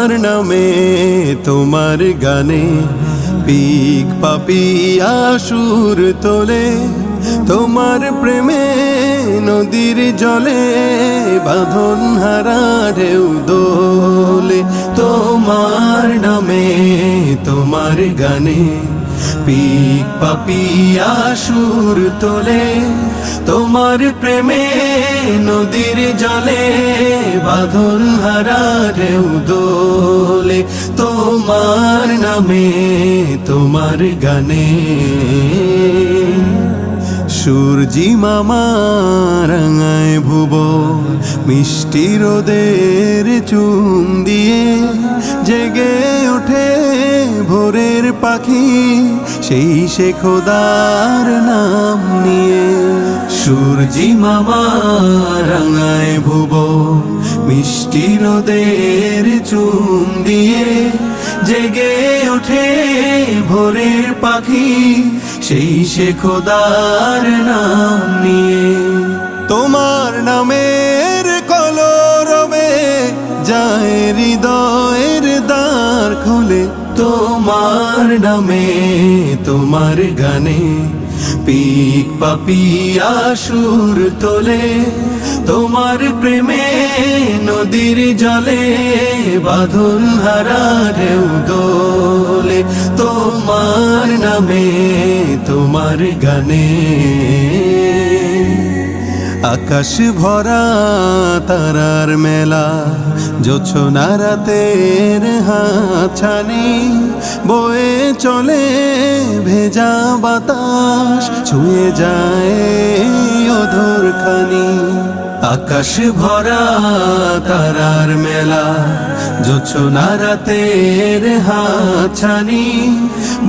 তোমার নামে তোমার গানে পিক পাপিয়া সুর তোলে, তোমার প্রেমে নদীর জলে বাঁধন হারা ঢেউ দোলে। তোমার নামে তোমার গানে পিক পাপিয়া সুর তোলে, তোমার প্রেমে নদীর জলে বাঁধন হারা ঢেউ দোলে। তোমার নামে তোমার গানে সূর্যি মামা রাঙায় ভুবন, মিষ্টি রোদের চুন দিয়ে জেগে ওঠে ভোরের পাখি সেই সে খোদার নাম নিয়ে। সূর্যি মামা রাঙায় ভুবন, মিষ্টি রোদের চুন দিয়ে জেগে ওঠে ভোরের পাখি সেই সে খোদার নাম নিয়ে। তোমার নামের কলরবে যায় হৃদয়ের দ্বার খোলে, তোমার নামে তোমার গানে পিক পাপিয়া সুর তোলে, তোমার প্রেমে নদীর জলে বাঁধন হারা ঢেউ দোলে। তোমার নামে তোমার গানে আকাশ ভরা তারার মেলা, জোছনা রাতের হাতছানি বয়ে চলে ভেজা বাতাস ছুঁয়ে যায় অধর খানি। আকাশ ভরা তারার মেলা, জোছনা রাতের হাতছানি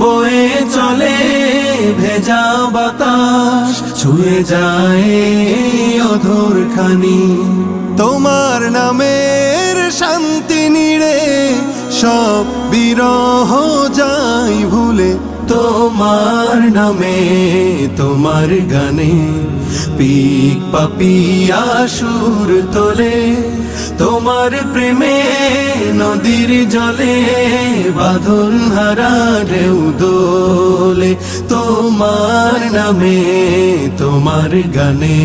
বয়ে চলে ভেজা বাতাস ছুঁয়ে যায় অধর খানি। তোমার নামের শান্তি নিড়ে সব বিরহ যাই ভুলে, তোমার নামে তোমার গানে পিক পাপিয়া সুর তোলে, তোমার প্রেমে নদীর জলে বাঁধন হারা ঢেউ দোলে। তোমার নামে তোমার গানে